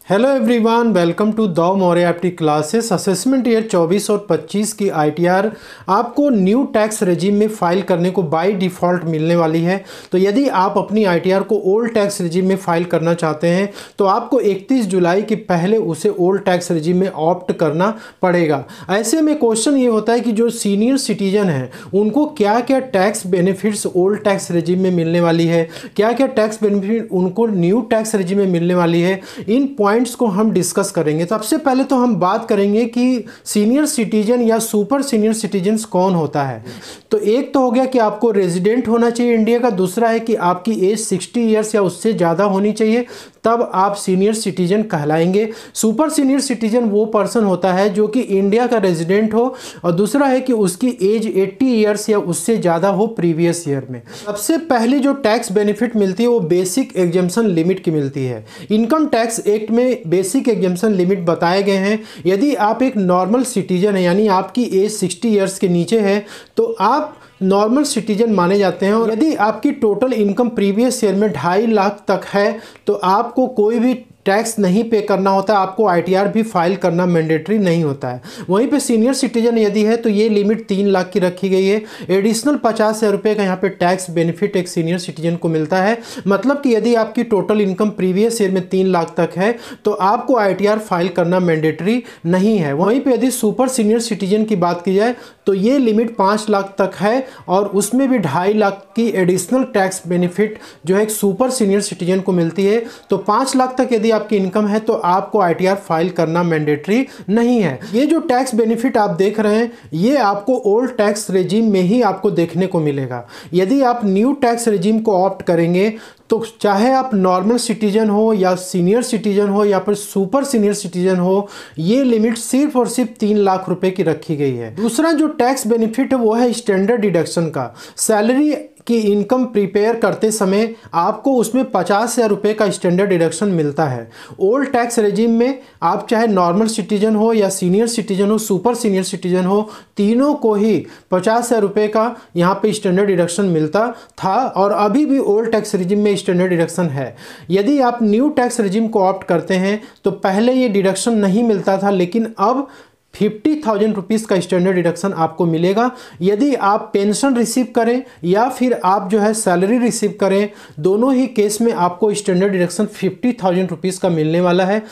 Hello everyone, welcome to the Maurya एप्टी classes. Assessment year 24 और 25 की आईटीआर आपको न्यू टैक्स रेजिम में फाइल करने को बाय डिफ़ॉल्ट मिलने वाली है। तो यदि आप अपनी आईटीआर को ओल्ड टैक्स रेजिम में फाइल करना चाहते हैं तो आपको 31 जुलाई के पहले उसे ओल्ड टैक्स रेजिम में ऑप्ट करना पड़ेगा। ऐसे में क्वेश्चन ये होता है कि जो सीनियर सिटीजन हैं उनको क्या क्या tax benefits old tax regime में मिलने वाली है, क्या क्या टैक्स बेनिफिट उनको न्यू टैक्स रेजिम में मिलने वाली है, इन पॉइंट्स को हम डिस्कस करेंगे। तो सबसे पहले तो हम बात करेंगे कि सीनियर सिटीजन या सुपर सीनियर सिटीजन कौन होता है। तो एक तो हो गया कि आपको रेजिडेंट होना चाहिए इंडिया का, दूसरा है कि आपकी एज 60 ईयर्स या उससे ज़्यादा होनी चाहिए, तब आप सीनियर सिटीजन कहलाएंगे। सुपर सीनियर सिटीजन वो पर्सन होता है जो कि इंडिया का रेजिडेंट हो, और दूसरा है कि उसकी एज 80 ईयर्स या उससे ज़्यादा हो प्रीवियस ईयर में। सबसे पहले जो टैक्स बेनिफिट मिलती है वो बेसिक एग्जम्पशन लिमिट की मिलती है। इनकम टैक्स एक्ट में बेसिक एग्जम्पशन लिमिट बताए गए हैं। यदि आप एक नॉर्मल सिटीजन है यानी आपकी एज 60 ईयर्स के नीचे है तो आप नॉर्मल सिटीजन माने जाते हैं, और यदि आपकी टोटल इनकम प्रीवियस ईयर में 2.5 लाख तक है तो आपको कोई भी टैक्स नहीं पे करना होता है, आपको आईटीआर भी फाइल करना मैंडेटरी नहीं होता है। वहीं पे सीनियर सिटीजन यदि है तो ये लिमिट 3 लाख की रखी गई है। एडिशनल 50,000 रुपये का यहाँ पे टैक्स बेनिफिट एक सीनियर सिटीजन को मिलता है। मतलब कि यदि आपकी टोटल इनकम प्रीवियस ईयर में 3 लाख तक है तो आपको आईटीआर फाइल करना मैंडेटरी नहीं है। वहीं पर यदि सुपर सीनियर सिटीजन की बात की जाए तो ये लिमिट 5 लाख तक है, और उसमें भी 2.5 लाख की एडिशनल टैक्स बेनिफिट जो है एक सुपर सीनियर सिटीजन को मिलती है। तो 5 लाख तक यदि आपकी इनकम है तो आपको आईटीआर फाइल करना मैंडेटरी नहीं है। ये जो टैक्स बेनिफिट आप देख रहे हैं ये आपको ओल्ड टैक्स रेजिम में ही आपको देखने को मिलेगा। यदि आप न्यू टैक्स रेजिम को ऑप्ट करेंगे तो चाहे आप नॉर्मल सिटीजन हो या सीनियर सिटीजन हो या फिर सुपर सीनियर सिटीजन हो, ये लिमिट सिर्फ और सिर्फ 3 लाख रुपए की रखी गई है। दूसरा जो टैक्स बेनिफिट है वो है स्टैंडर्ड डिडक्शन का। सैलरी की इनकम प्रिपेयर करते समय आपको उसमें 50,000 रुपये का स्टैंडर्ड डिडक्शन मिलता है। ओल्ड टैक्स रेजिम में आप चाहे नॉर्मल सिटीजन हो या सीनियर सिटीजन हो, सुपर सीनियर सिटीजन हो, तीनों को ही 50,000 रुपये का यहाँ पे स्टैंडर्ड डिडक्शन मिलता था, और अभी भी ओल्ड टैक्स रेजिम में स्टैंडर्ड डिडक्शन है। यदि आप न्यू टैक्स रेजिम को ऑप्ट करते हैं तो पहले ये डिडक्शन नहीं मिलता था, लेकिन अब 50,000 रुपीज़ का स्टैंडर्ड डिडक्शन आपको मिलेगा। यदि आप पेंशन रिसीव करें या फिर आप जो है सैलरी रिसीव करें, दोनों ही केस में आपको स्टैंडर्ड डिडक्शन 50,000 रुपीज़ का मिलने वाला है।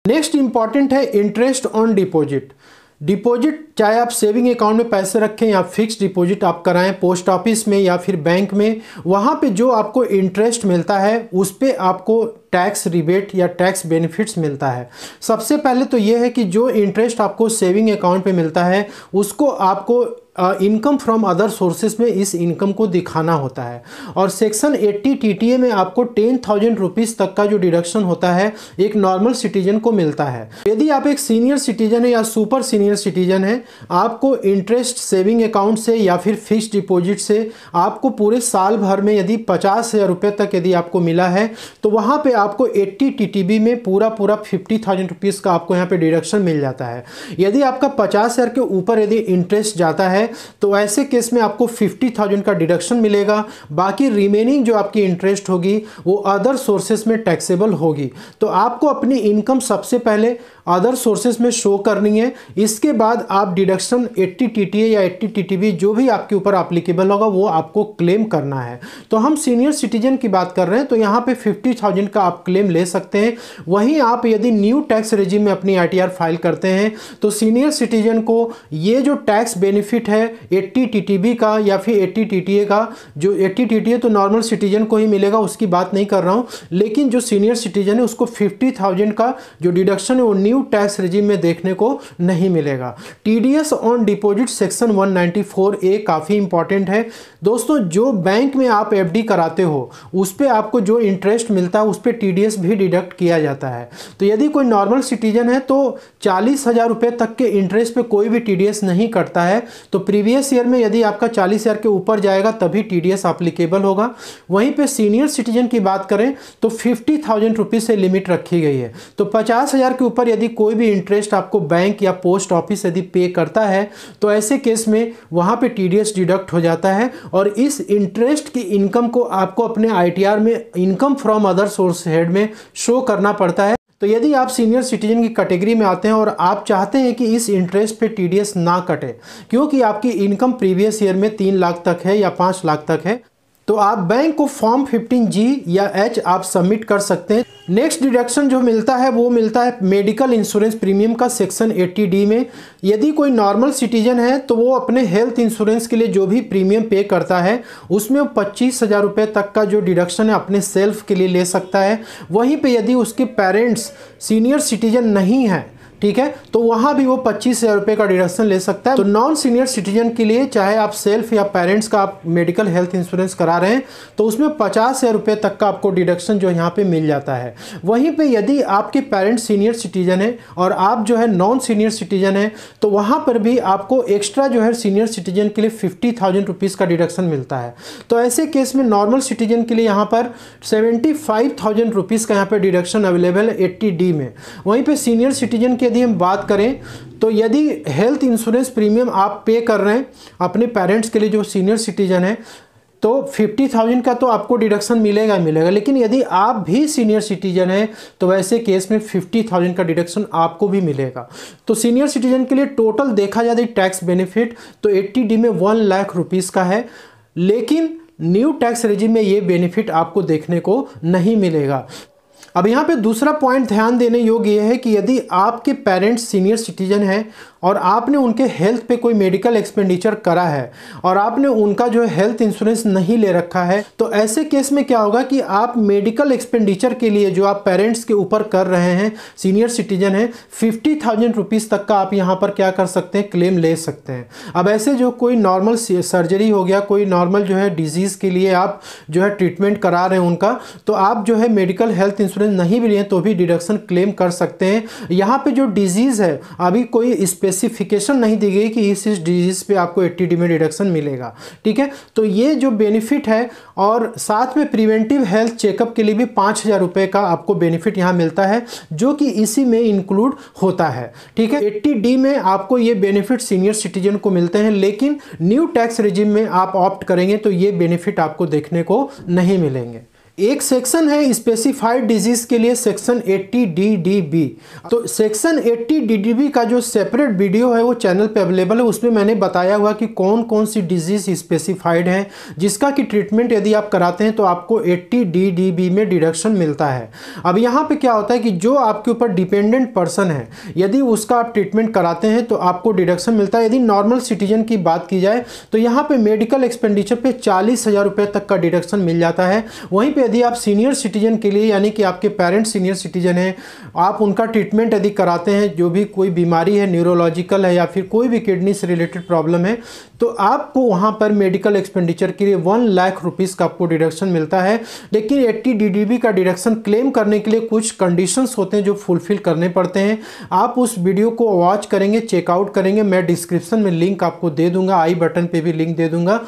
नेक्स्ट इंपॉर्टेंट है इंटरेस्ट ऑन डिपॉजिट। डिपॉजिट चाहे आप सेविंग अकाउंट में पैसे रखें या फिक्स डिपॉजिट आप कराएं पोस्ट ऑफिस में या फिर बैंक में, वहाँ पे जो आपको इंटरेस्ट मिलता है उस पे आपको टैक्स रिबेट या टैक्स बेनिफिट्स मिलता है। सबसे पहले तो ये है कि जो इंटरेस्ट आपको सेविंग अकाउंट पे मिलता है उसको आपको इनकम फ्रॉम अदर सोर्सेज में इस इनकम को दिखाना होता है, और सेक्शन 80 टीटीए में आपको 10,000 रुपीज़ तक का जो डिडक्शन होता है एक नॉर्मल सिटीजन को मिलता है। यदि आप एक सीनियर सिटीजन है या सुपर सीनियर सिटीजन है, आपको इंटरेस्ट सेविंग अकाउंट से या फिर फिक्स्ड डिपॉजिट से आपको पूरे साल भर में यदि 50,000 रुपये तक यदि आपको मिला है तो वहाँ पे आपको 80 टीटीबी में पूरा 50,000 रुपीज़ का आपको यहाँ पे डिडक्शन मिल जाता है। यदि आपका 50,000 के ऊपर यदि इंटरेस्ट जाता है तो ऐसे केस में आपको 50,000 का डिडक्शन मिलेगा। बाकी रिमेनिंग जो आपकी इंटरेस्ट होगी वो अदर सोर्सेस में टैक्सेबल होगी। तो आपको अपनी इनकम सबसे पहले अदर सोर्सेस में शो करनी है, इसके बाद आप डिडक्शन 80 टीटीए या 80 टीटीबी जो भी आपके ऊपर एप्लीकेबल होगा वो आपको क्लेम करना है। तो हम सीनियर सिटीजन की बात कर रहे हैं तो यहाँ पे 50,000 का आप क्लेम ले सकते हैं। वहीं आप यदि न्यू टैक्स रेजिम में अपनी आईटीआर फाइल करते हैं तो सीनियर सिटीजन को ये जो टैक्स बेनिफिट है 80 टीटीबी का या फिर 80 टीटीए का, जो 80 टीटीए तो नॉर्मल सिटीजन को ही मिलेगा, उसकी बात नहीं कर रहा हूँ, लेकिन जो सीनियर सिटीजन है उसको 50,000 का जो डिडक्शन है वो न्यू टैक्स रेजिम में देखने को नहीं मिलेगा। TDS on deposit section 194A काफ़ी इंपॉर्टेंट है दोस्तों। जो बैंक में आप एफडी कराते हो उस पर आपको जो इंटरेस्ट मिलता है उस पर टीडीएस भी डिडक्ट किया जाता है। तो यदि कोई नॉर्मल सिटीजन है तो 40,000 रुपये तक के इंटरेस्ट पे कोई भी टीडीएस नहीं कटता है। तो प्रीवियस ईयर में यदि आपका 40,000 के ऊपर जाएगा तभी टीडीएस एप्लीकेबल होगा। वहीं पे सीनियर सिटीजन की बात करें तो 50,000 रुपीज़ से लिमिट रखी गई है। तो 50,000 के ऊपर यदि कोई भी इंटरेस्ट आपको बैंक या पोस्ट ऑफिस यदि पे करता है तो ऐसे केस में वहाँ पे टीडीएस डिडक्ट हो जाता है, और इस इंटरेस्ट की इनकम को आपको अपने आईटीआर में income from other source head में शो करना पड़ता है। तो यदि आप सीनियर सिटीजन की कैटेगरी में आते हैं और आप चाहते हैं कि इस इंटरेस्ट पे टीडीएस ना कटे, क्योंकि आपकी इनकम प्रीवियस ईयर में 3 लाख तक है या 5 लाख तक है, तो आप बैंक को फॉर्म 15G या H आप सबमिट कर सकते हैं। नेक्स्ट डिडक्शन जो मिलता है वो मिलता है मेडिकल इंश्योरेंस प्रीमियम का सेक्शन 80D में। यदि कोई नॉर्मल सिटीजन है तो वो अपने हेल्थ इंश्योरेंस के लिए जो भी प्रीमियम पे करता है उसमें 25,000 रुपये तक का जो डिडक्शन है अपने सेल्फ के लिए ले सकता है। वहीं पे यदि उसके पेरेंट्स सीनियर सिटीजन नहीं है, ठीक है, तो वहाँ भी वो 25,000 रुपये का डिडक्शन ले सकता है। तो नॉन सीनियर सिटीजन के लिए चाहे आप सेल्फ या पेरेंट्स का आप मेडिकल हेल्थ इंश्योरेंस करा रहे हैं तो उसमें 50,000 रुपये तक का आपको डिडक्शन जो यहाँ पे मिल जाता है। वहीं पे यदि आपके पेरेंट्स सीनियर सिटीजन है और आप जो है नॉन सीनियर सिटीजन है तो वहाँ पर भी आपको एक्स्ट्रा जो है सीनियर सिटीजन के लिए 50,000 रुपीज़ का डिडक्शन मिलता है। तो ऐसे केस में नॉर्मल सिटीजन के लिए यहाँ पर 75,000 रुपीज़ का यहाँ पर डिडक्शन अवेलेबल है 80D में। वहीं पर सीनियर सिटीजन के यदि हम बात करें तो यदि हेल्थ इंश्योरेंस प्रीमियम आप पे कर रहे हैं अपने पेरेंट्स के लिए जो सीनियर सिटीजन है तो 50,000 का तो आपको डिडक्शन मिलेगा ही मिलेगा, लेकिन यदि आप भी सीनियर सिटीजन हैं तो वैसे केस में 50,000 का डिडक्शन आपको भी मिलेगा। तो सीनियर सिटीजन के लिए टोटल देखा जाए टैक्स बेनिफिट तो 80D में 1 लाख रुपीज़ का है, लेकिन न्यू टैक्स रेजिम में ये बेनिफिट आपको देखने को नहीं मिलेगा। अब यहाँ पे दूसरा पॉइंट ध्यान देने योग्य यह है कि यदि आपके पेरेंट्स सीनियर सिटीजन हैं और आपने उनके हेल्थ पे कोई मेडिकल एक्सपेंडिचर करा है और आपने उनका जो है हेल्थ इंश्योरेंस नहीं ले रखा है, तो ऐसे केस में क्या होगा कि आप मेडिकल एक्सपेंडिचर के लिए जो आप पेरेंट्स के ऊपर कर रहे हैं, सीनियर सिटीजन हैं, 50,000 रुपीज़ तक का आप यहाँ पर क्या कर सकते हैं, क्लेम ले सकते हैं। अब ऐसे जो कोई नॉर्मल सर्जरी हो गया, कोई नॉर्मल जो है डिजीज़ के लिए आप जो है ट्रीटमेंट करा रहे हैं उनका, तो आप जो है मेडिकल हेल्थ इंश्योरेंस नहीं भी लिए तो भी डिडक्शन क्लेम कर सकते हैं। यहाँ पे जो डिजीज़ है अभी कोई स्पेसिफिकेशन नहीं दी गई कि इस डिजीज़ पे आपको 80D में डिडक्शन मिलेगा, ठीक है। तो ये जो बेनिफिट है और साथ में प्रिवेंटिव हेल्थ चेकअप के लिए भी 5,000 रुपये का आपको बेनिफिट यहाँ मिलता है जो कि इसी में इंक्लूड होता है, ठीक है। 80D में आपको ये बेनिफिट सीनियर सिटीजन को मिलते हैं, लेकिन न्यू टैक्स रेजिम में आप ऑप्ट करेंगे तो ये बेनिफिट आपको देखने को नहीं मिलेंगे। एक सेक्शन है स्पेसिफाइड डिजीज के लिए, सेक्शन 80DDB। तो सेक्शन 80DDB का जो सेपरेट वीडियो है वो चैनल पे अवेलेबल है, उसमें मैंने बताया हुआ कि कौन कौन सी डिजीज स्पेसिफाइड है जिसका कि ट्रीटमेंट यदि आप कराते हैं तो आपको 80DDB में डिडक्शन मिलता है। अब यहाँ पे क्या होता है कि जो आपके ऊपर डिपेंडेंट पर्सन है यदि उसका आप ट्रीटमेंट कराते हैं तो आपको डिडक्शन मिलता है। यदि नॉर्मल सिटीजन की बात की जाए तो यहाँ पे मेडिकल एक्सपेंडिचर पे 40,000 रुपये तक का डिडक्शन मिल जाता है। वहीं पे यदि आप सीनियर सिटीजन के लिए यानी कि आपके पेरेंट्स सीनियर सिटीजन हैं, आप उनका ट्रीटमेंट यदि कराते हैं, जो भी कोई बीमारी है, न्यूरोलॉजिकल है या फिर कोई भी किडनी से रिलेटेड प्रॉब्लम है, तो आपको वहाँ पर मेडिकल एक्सपेंडिचर के लिए 1 लाख रुपीज़ का आपको डिडक्शन मिलता है। लेकिन 80DDB का डिडक्शन क्लेम करने के लिए कुछ कंडीशंस होते हैं जो फुलफिल करने पड़ते हैं। आप उस वीडियो को वॉच करेंगे, चेकआउट करेंगे, मैं डिस्क्रिप्शन में लिंक आपको दे दूंगा, आई बटन पे भी लिंक दे दूंगा।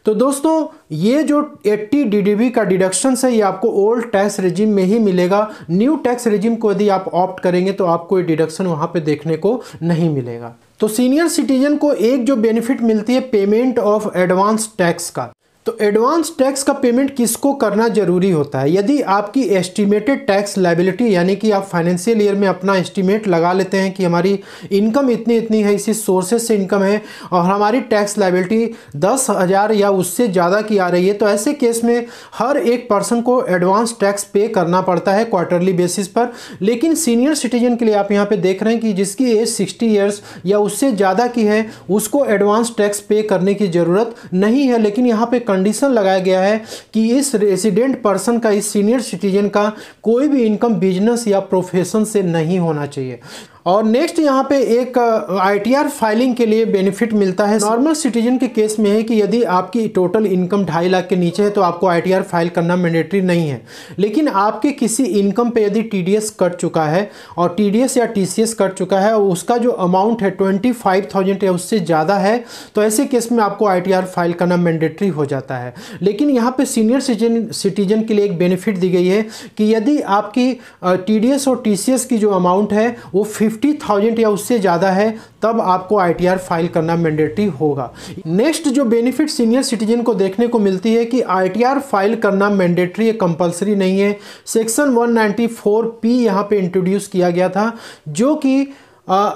तो दोस्तों ये जो 80DDB का डिडक्शन है ये आपको ओल्ड टैक्स रेजिम में ही मिलेगा। न्यू टैक्स रेजिम को यदि आप ऑप्ट करेंगे तो आपको ये डिडक्शन वहाँ पे देखने को नहीं मिलेगा। तो सीनियर सिटीजन को एक जो बेनिफिट मिलती है पेमेंट ऑफ एडवांस टैक्स का, तो एडवांस टैक्स का पेमेंट किसको करना जरूरी होता है? यदि आपकी एस्टिमेटेड टैक्स लायबिलिटी यानी कि आप फाइनेंशियल ईयर में अपना एस्टिमेट लगा लेते हैं कि हमारी इनकम इतनी इतनी है, इसी सोर्सेज से इनकम है और हमारी टैक्स लायबिलिटी 10,000 या उससे ज़्यादा की आ रही है, तो ऐसे केस में हर एक पर्सन को एडवांस टैक्स पे करना पड़ता है क्वार्टरली बेसिस पर। लेकिन सीनियर सिटीजन के लिए आप यहाँ पे देख रहे हैं कि जिसकी एज 60 ईयर्स या उससे ज़्यादा की है उसको एडवांस टैक्स पे करने की ज़रूरत नहीं है। लेकिन यहाँ पे कंडीशन लगाया गया है कि इस रेसिडेंट पर्सन का, इस सीनियर सिटीजन का कोई भी इनकम बिजनेस या प्रोफेशन से नहीं होना चाहिए। और नेक्स्ट यहाँ पे एक ITR फाइलिंग के लिए बेनिफिट मिलता है। नॉर्मल सिटीजन के केस में है कि यदि आपकी टोटल इनकम 2.5 लाख के नीचे है तो आपको ITR फाइल करना मैंडेटरी नहीं है। लेकिन आपके किसी इनकम पे यदि TDS कट चुका है और TDS या TCS कट चुका है और उसका जो अमाउंट है 25,000 या उससे ज़्यादा है, तो ऐसे केस में आपको ITR फाइल करना मैंडेटरी हो जाता है। लेकिन यहाँ पे सीनियर सिटीजन के लिए एक बेनिफिट दी गई है कि यदि आपकी TDS और TCS की जो अमाउंट है वो 50,000 या उससे ज़्यादा है तब आपको ITR फाइल करना मैंडेटरी होगा। नेक्स्ट जो बेनिफिट सीनियर सिटीजन को देखने को मिलती है कि ITR फाइल करना मैंडेटरी है, कंपलसरी नहीं है। सेक्शन 194P यहाँ पे इंट्रोड्यूस किया गया था, जो कि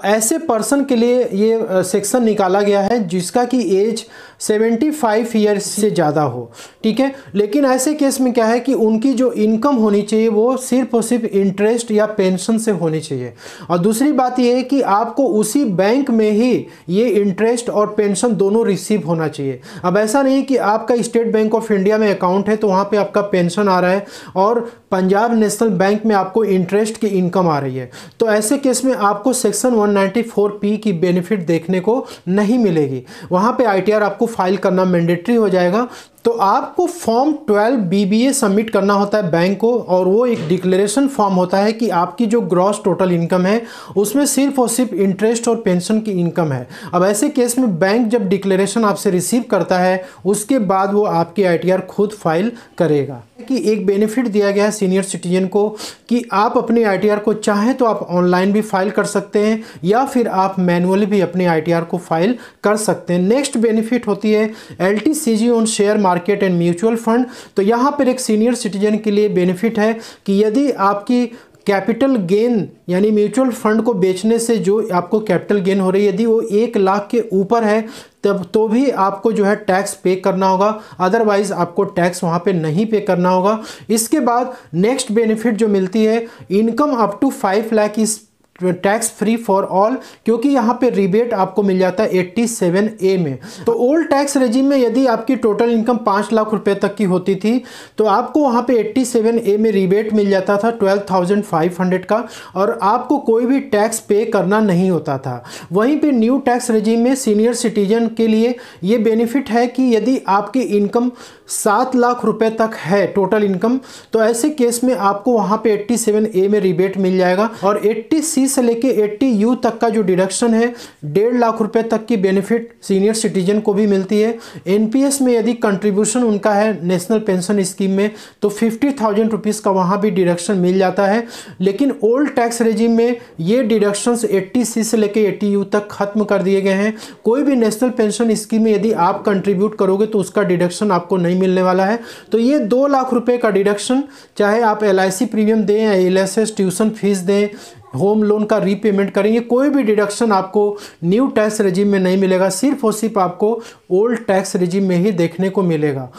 ऐसे पर्सन के लिए ये सेक्शन निकाला गया है जिसका कि एज 75 ईयर्स से ज़्यादा हो, ठीक है। लेकिन ऐसे केस में क्या है कि उनकी जो इनकम होनी चाहिए वो सिर्फ और सिर्फ इंटरेस्ट या पेंशन से होनी चाहिए। और दूसरी बात ये है कि आपको उसी बैंक में ही ये इंटरेस्ट और पेंशन दोनों रिसीव होना चाहिए। अब ऐसा नहीं कि आपका स्टेट बैंक ऑफ इंडिया में अकाउंट है तो वहाँ पे आपका पेंशन आ रहा है और पंजाब नेशनल बैंक में आपको इंटरेस्ट की इनकम आ रही है, तो ऐसे केस में आपको सेक्शन 194P की बेनिफिट देखने को नहीं मिलेगी। वहाँ पे ITR आपको फाइल करना मैंडेटरी हो जाएगा। तो आपको फॉर्म 12 BBA सबमिट करना होता है बैंक को, और वो एक डिक्लेरेशन फॉर्म होता है कि आपकी जो ग्रॉस टोटल इनकम है उसमें सिर्फ और सिर्फ इंटरेस्ट और पेंशन की इनकम है। अब ऐसे केस में बैंक जब डिक्लेरेशन आपसे रिसीव करता है उसके बाद वो आपकी ITR खुद फाइल करेगा। कि एक बेनिफिट दिया गया है सीनियर सिटीजन को कि आप अपनी ITR को चाहें तो आप ऑनलाइन भी फाइल कर सकते हैं या फिर आप मैनुअली भी अपनी ITR को फाइल कर सकते हैं। नेक्स्ट बेनिफिट होती है LTCG on share market and mutual fund. तो यहाँ पर एक सीनियर सिटीजन के लिए बेनिफिट है कि यदि आपकी कैपिटल गेन यानी म्यूचुअल फंड को बेचने से जो आपको कैपिटल गेन हो रही है यदि वो 1 लाख के ऊपर है तब तो भी आपको जो है टैक्स पे करना होगा, अदरवाइज आपको टैक्स वहाँ पे नहीं पे करना होगा। इसके बाद नेक्स्ट बेनिफिट जो मिलती है, इनकम अप टू 5 लाख इस टैक्स फ्री फॉर ऑल, क्योंकि यहाँ पे रिबेट आपको मिल जाता है 87A में। तो ओल्ड टैक्स रेजिम में यदि आपकी टोटल इनकम 5 लाख रुपए तक की होती थी तो आपको वहाँ पे 87A में रिबेट मिल जाता था 12,500 का, और आपको कोई भी टैक्स पे करना नहीं होता था। वहीं पे न्यू टैक्स रेजिम में सीनियर सिटीजन के लिए ये बेनिफिट है कि यदि आपकी इनकम 7 लाख रुपए तक है टोटल इनकम, तो ऐसे केस में आपको वहाँ पे 87A में रिबेट मिल जाएगा, और 80C से लेके 80U तक का जो डिडक्शन है 1.5 लाख रुपए तक की बेनिफिट सीनियर सिटीजन को भी मिलती है। NPS में यदि कंट्रीब्यूशन उनका है नेशनल पेंशन स्कीम में तो 50,000 रुपीज़ का वहाँ भी डिडक्शन मिल जाता है। लेकिन ओल्ड टैक्स रेजिम में ये डिडक्शंस 80C से लेके 80U तक खत्म कर दिए गए हैं। कोई भी नेशनल पेंशन स्कीम में यदि आप कंट्रीब्यूट करोगे तो उसका डिडक्शन आपको नहीं मिलने वाला है। तो ये 2 लाख रुपए का डिडक्शन, चाहे आप LIC प्रीमियम दें या LSS ट्यूशन फीस दें, होम लोन का रीपेमेंट करेंगे, कोई भी डिडक्शन आपको न्यू टैक्स रेजिम में नहीं मिलेगा, सिर्फ और सिर्फ आपको ओल्ड टैक्स रेजिम में ही देखने को मिलेगा।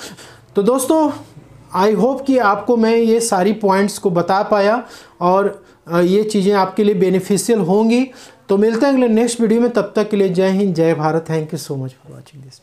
तो दोस्तों आई होप कि आपको मैं ये सारी पॉइंट्स को बता पाया और ये चीज़ें आपके लिए बेनिफिशियल होंगी। तो मिलते हैं अगले नेक्स्ट वीडियो में, तब तक के लिए जय हिंद जय Bharat. Thank you so much for watching this.